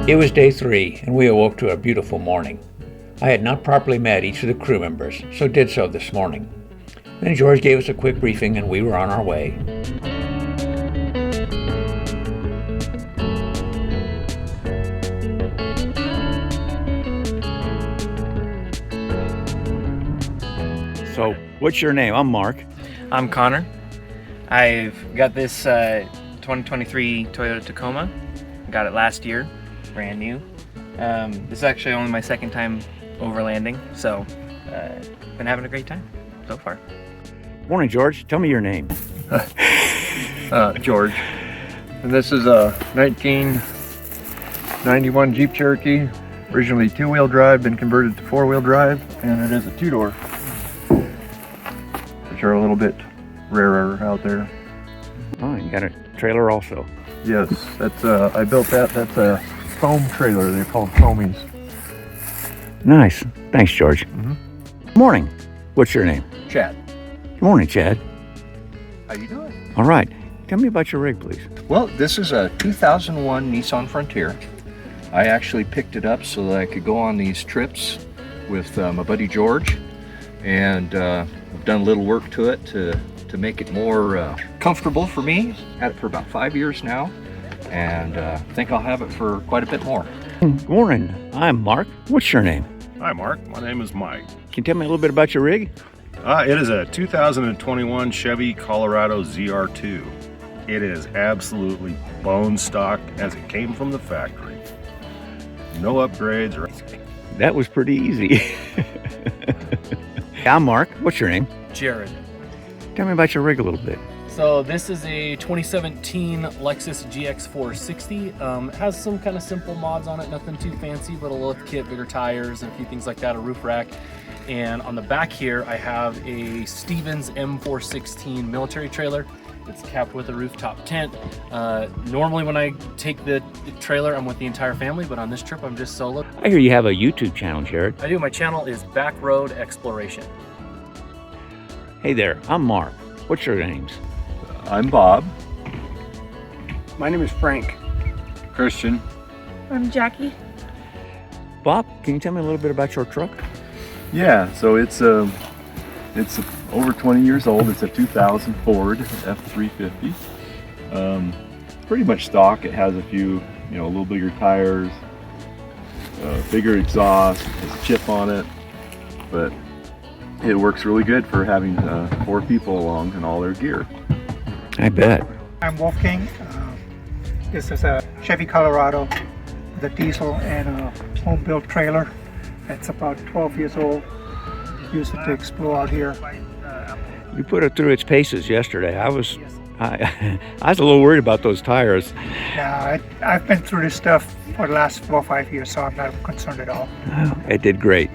It was day 3, and we awoke to a beautiful morning. I had not properly met each of the crew members, so did so this morning. Then George gave us a quick briefing, and we were on our way. So, what's your name? I'm Mark. I'm Connor. I've got this 2023 Toyota Tacoma. Got it last year, brand new. This is actually only my second time overlanding, so been having a great time so far. Morning, George. Tell me your name. George. And this is a 1991 Jeep Cherokee, originally 2-wheel drive, been converted to 4-wheel drive, and it is a 2-door, which are a little bit rarer out there. Oh, you got a trailer also. Yes, that's I built that. That's a foam trailer. They're called foamies. Nice. Thanks, George. Morning. What's your name? Chad. Good morning, Chad. How you doing? All right. Tell me about your rig, please. Well, this is a 2001 Nissan Frontier. I actually picked it up so that I could go on these trips with my buddy George, and I've done a little work to it to make it more comfortable for me. Had it for about 5 years now, and think I'll have it for quite a bit more. Good morning. I'm Mark. What's your name? Hi Mark, my name is Mike. Can you tell me a little bit about your rig? It is a 2021 Chevy Colorado ZR2. It is absolutely bone stock as it came from the factory. No upgrades or anything. That was pretty easy. I'm Mark. What's your name? Jared. Tell me about your rig a little bit. So this is a 2017 Lexus GX460. Has some kind of simple mods on it, nothing too fancy, but a lift kit, bigger tires, and a few things like that, a roof rack. And on the back here, I have a Stevens M416 military trailer. It's capped with a rooftop tent. Normally when I take the trailer, I'm with the entire family, but on this trip, I'm just solo. I hear you have a YouTube channel, Jared. I do. My channel is Backroad Exploration. Hey there. I'm Mark. What's your names? I'm Bob. My name is Frank. Christian. I'm Jackie. Bob, can you tell me a little bit about your truck? Yeah, so it's over 20 years old. It's a 2000 Ford F350. Pretty much stock. It has a few, a little bigger tires, bigger exhaust, has a chip on it, but it works really good for having 4 people along and all their gear. I bet. I'm Wolfgang. This is a Chevy Colorado with a diesel and a home-built trailer. It's about 12 years old. Used it to explore out here. You put it through its paces yesterday. I was a little worried about those tires. Yeah, I've been through this stuff for the last 4 or 5 years, so I'm not concerned at all. Oh, it did great.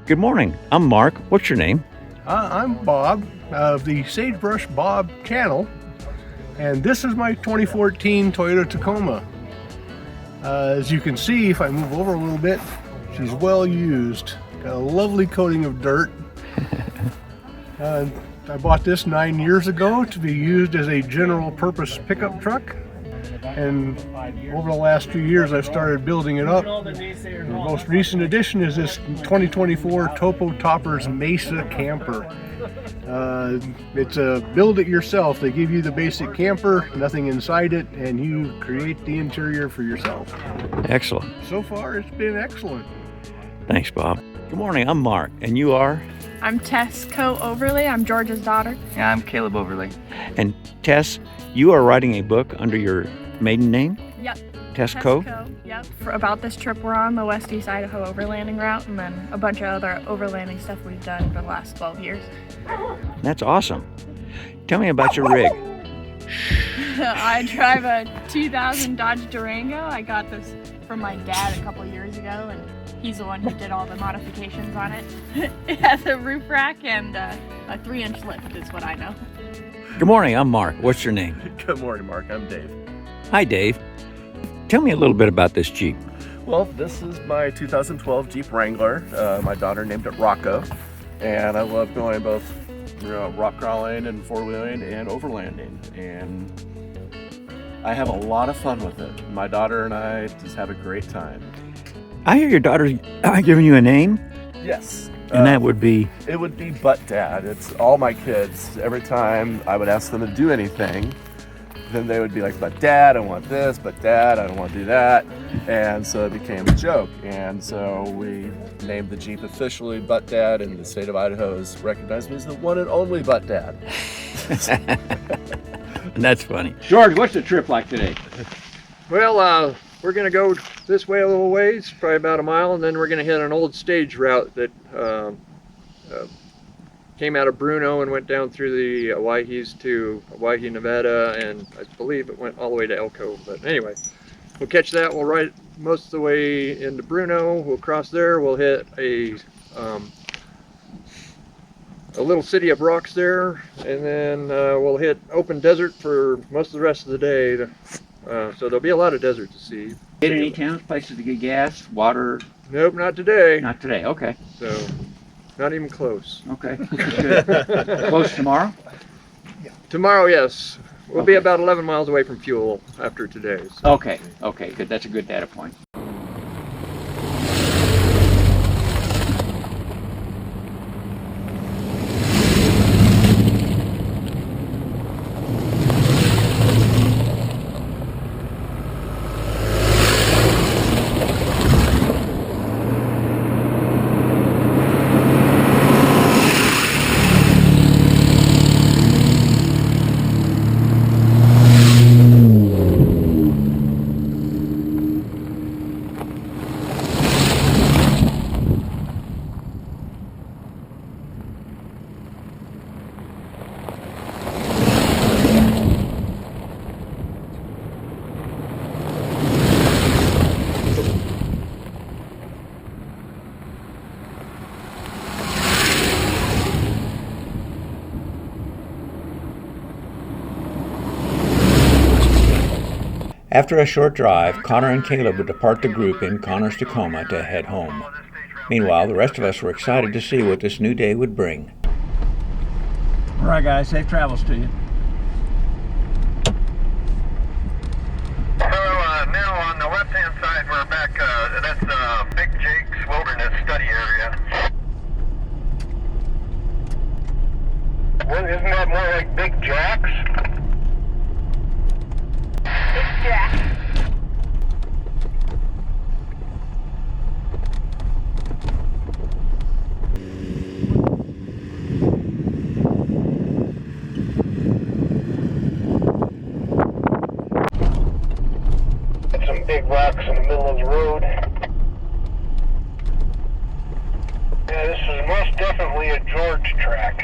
Good morning. I'm Mark. What's your name? I'm Bob of the Sagebrush Bob channel, and this is my 2014 Toyota Tacoma. As you can see, if I move over a little bit, she's well used. Got a lovely coating of dirt. I bought this 9 years ago to be used as a general purpose pickup truck. And over the last few years, I've started building it up. The most recent addition is this 2024 Topo Toppers Mesa camper. It's a build it yourself. They give you the basic camper, nothing inside it, and you create the interior for yourself. Excellent. So far, it's been excellent. Thanks, Bob. Good morning. I'm Mark, and you are? I'm Tess Overley. I'm George's daughter. Yeah, I'm Caleb Overley. And Tess, you are writing a book under your maiden name? Yep. Tess Co? Yep. About this trip we're on, the West East Idaho overlanding route, and then a bunch of other overlanding stuff we've done for the last 12 years. That's awesome. Tell me about your rig. I drive a 2000 Dodge Durango. I got this from my dad a couple years ago, and he's the one who did all the modifications on it. It has a roof rack and a 3-inch lift is what I know. Good morning, I'm Mark. What's your name? Good morning, Mark. I'm Dave. Hi, Dave. Tell me a little bit about this Jeep. Well, this is my 2012 Jeep Wrangler. My daughter named it Rocco, and I love going both rock crawling and four-wheeling and overlanding, and I have a lot of fun with it. My daughter and I just have a great time. I hear your daughter's giving you a name, Yes. and that would be? It would be Butt Dad. It's all my kids. Every time I would ask them to do anything, then they would be like, "But Dad, I want this. But Dad, I don't want to do that." And so it became a joke. And so we named the Jeep officially Butt Dad, and the state of Idaho has recognized me as the one and only Butt Dad. That's funny. George, what's the trip like today? Well, we're going to go this way a little ways, probably about a mile, and then we're going to hit an old stage route that came out of Bruno and went down through the Owyhees to Owyhee, Nevada, and I believe it went all the way to Elko. But anyway, we'll catch that. We'll ride most of the way into Bruno. We'll cross there. We'll hit a little city of rocks there, and then we'll hit open desert for most of the rest of the day. So there'll be a lot of desert to see. Hit any towns, places to get gas, water? Nope, not today. Not today, okay. So, not even close. Okay, good. Close tomorrow? Tomorrow, yes. We'll be about 11 miles away from fuel after today. So. Okay, good. That's a good data point. After a short drive, Connor and Caleb would depart the group in Connor's Tacoma to head home. Meanwhile, the rest of us were excited to see what this new day would bring. All right, guys, safe travels to you. So now on the left-hand side, we're back, that's Big Jake's Wilderness Study Area. Well, isn't that more like Big Jack's? Big Jack. Some big rocks in the middle of the road. Yeah, this is most definitely a George track.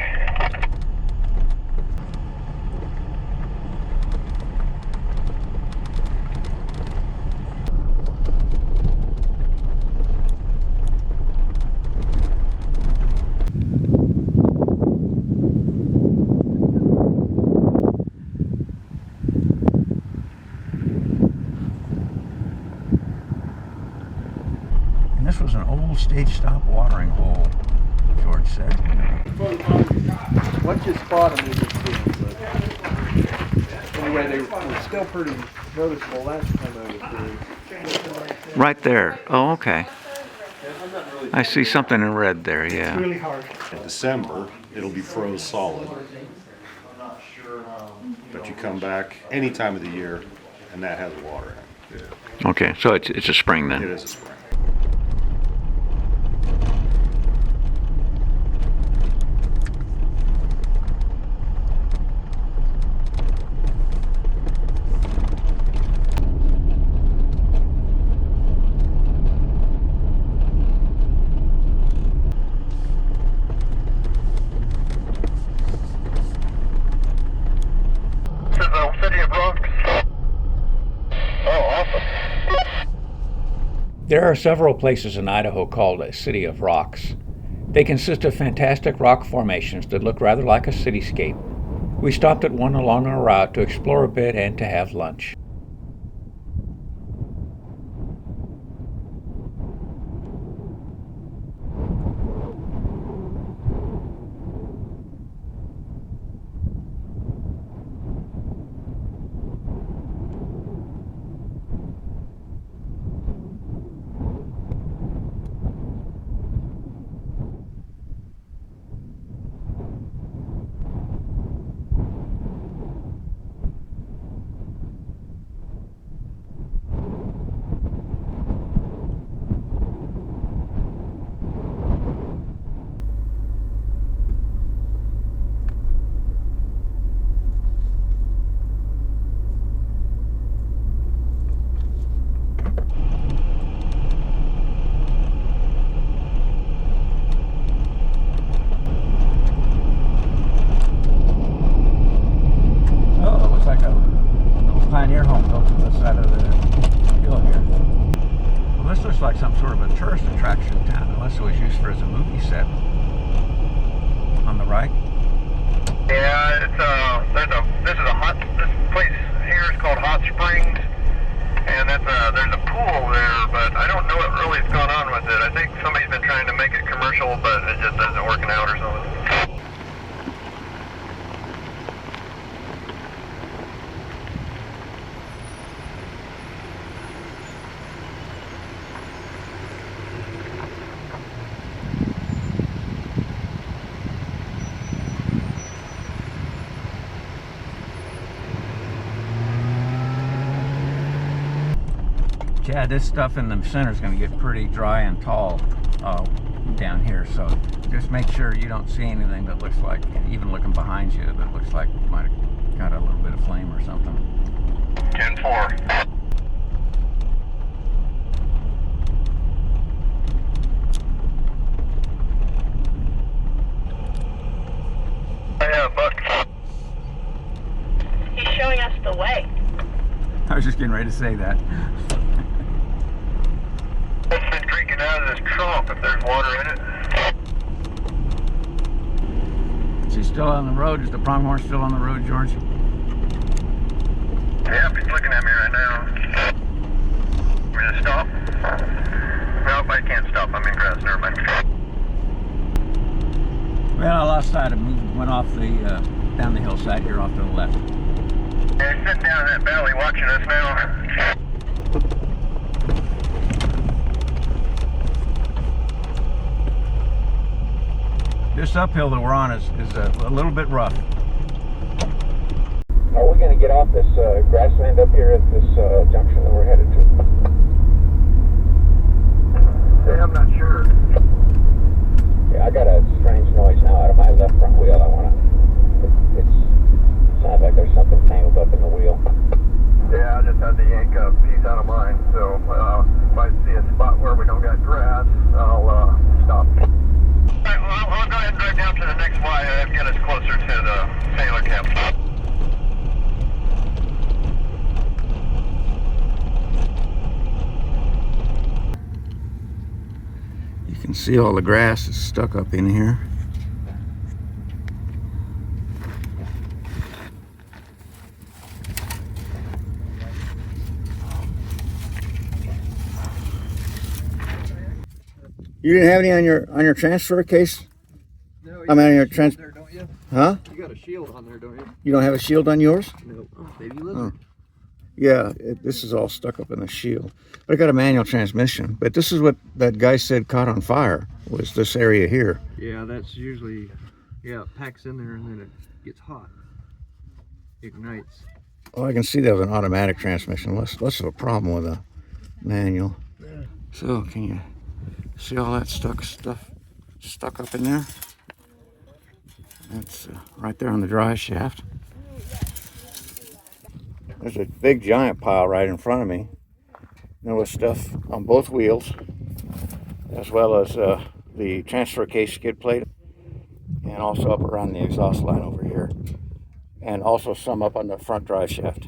This was an old stage stop watering hole, George said. Once you spot them, you just see them. But anyway, they were still pretty noticeable last time I was here. Right there. Oh, okay. I see something in red there, yeah. Really hard. In December, it'll be froze solid. But you come back any time of the year, and that has water in it. Okay, so it's a spring then. It is a spring. This is the City of Rocks. Oh, awesome. There are several places in Idaho called a City of Rocks. They consist of fantastic rock formations that look rather like a cityscape. We stopped at one along our route to explore a bit and to have lunch. also is used as a movie set. On the right. Yeah, this place here is called Hot Springs, and there's a pool there, but I don't know what really is going on with it. I think somebody's been trying to make it commercial, but it just isn't working out or something. Yeah, this stuff in the center is going to get pretty dry and tall down here, so just make sure you don't see anything that looks like, even looking behind you, that looks like it might have got a little bit of flame or something. 10-4. Yeah, Buck. He's showing us the way. I was just getting ready to say that. It's been drinking out of this trunk if there's water in it. Is he still on the road? Is the pronghorn still on the road, George? Yep, he's looking at me right now. I'm gonna stop. Nope, I can't stop. I'm in grass. Never mind. Well, I lost sight of him. Went off the down the hillside here off to the left. Yeah, he's sitting down in that valley watching us now. This uphill that we're on is a little bit rough. Are we going to get off this grassland up here at this junction that we're headed to? Yeah, I'm not sure. Yeah, I got a strange noise now out of my left front wheel. I want to. It sounds like there's something tangled up in the wheel. Yeah, I just had to yank a piece out of mine. So if I see a spot where we don't got grass, I'll stop. All right, well, I'll go ahead and drive down to the next Y and get us closer to the sailor camp. You can see all the grass is stuck up in here. You didn't have any on your transfer case? No, I mean, on your trans. there, don't you? Huh? You got a shield on there, don't you? You don't have a shield on yours? No. Oh, baby lizard. Oh. Yeah, this is all stuck up in the shield. But I got a manual transmission. But this is what that guy said caught on fire, was this area here. Yeah, that's usually, yeah, it packs in there and then it gets hot. Ignites. Oh, I can see that was an automatic transmission. Less of a problem with a manual. So, can you see all that stuck up in there? That's right there on the drive shaft. There's a big giant pile right in front of me. There was stuff on both wheels, as well as the transfer case skid plate, and also up around the exhaust line over here, and also some up on the front drive shaft.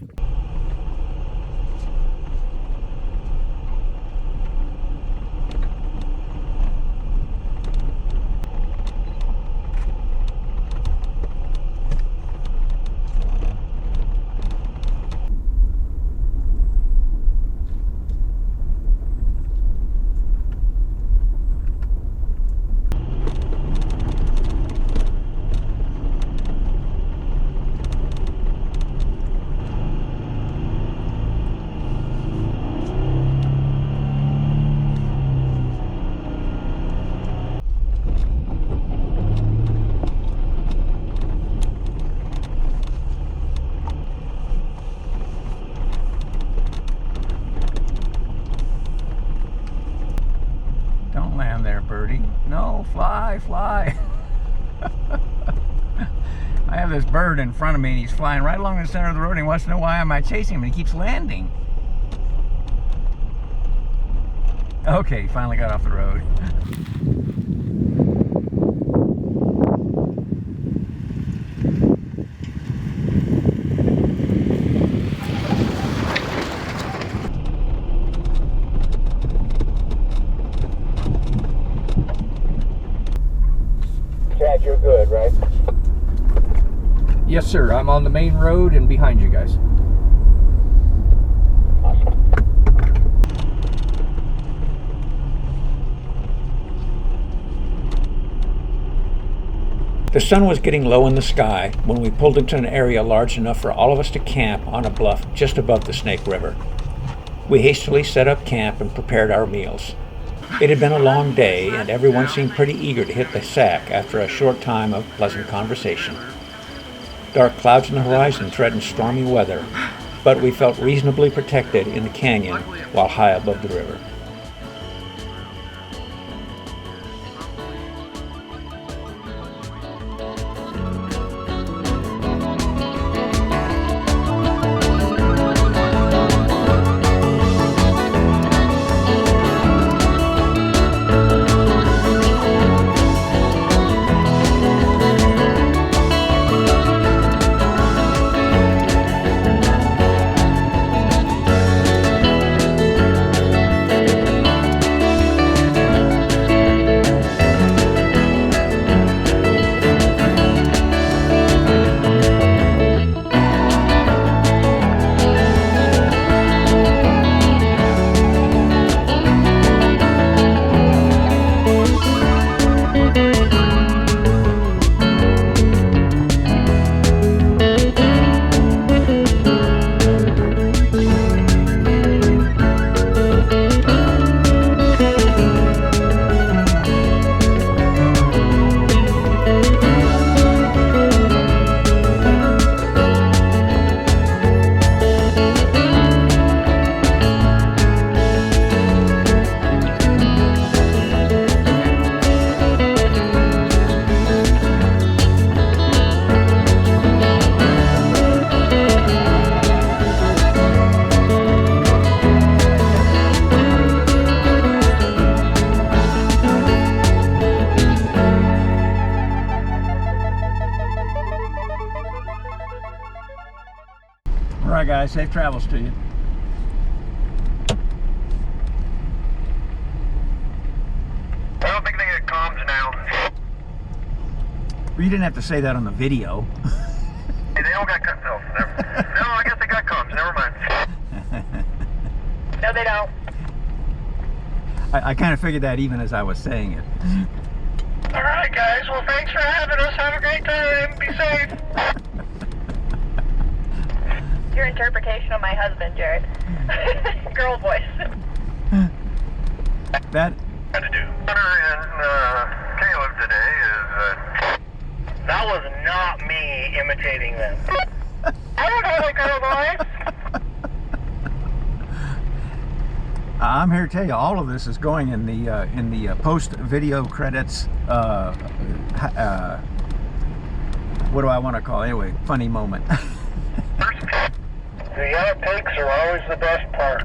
Don't land there, birdie. No, fly, fly. I have this bird in front of me and he's flying right along the center of the road and he wants to know why am I chasing him and he keeps landing. Okay, he finally got off the road. Dad, you're good, right? Yes, sir. I'm on the main road and behind you guys. The sun was getting low in the sky when we pulled into an area large enough for all of us to camp on a bluff just above the Snake River. We hastily set up camp and prepared our meals. It had been a long day, and everyone seemed pretty eager to hit the sack after a short time of pleasant conversation. Dark clouds in the horizon threatened stormy weather, but we felt reasonably protected in the canyon while high above the river. Alright guys, safe travels to you. I don't think they get comms now. Well, you didn't have to say that on the video. Hey, they don't got no, no, I guess they got comms, never mind. No, they don't. I kind of figured that even as I was saying it. Alright guys, well thanks for having us. Have a great time. Be safe. Your interpretation of my husband, Jared. Girl voice. That Had to do. Hunter and Caleb today is that was not me imitating them. I don't have a girl voice. I'm here to tell you, all of this is going in the post-video credits. What do I want to call it? Anyway, funny moment. The yellow pigs are always the best part.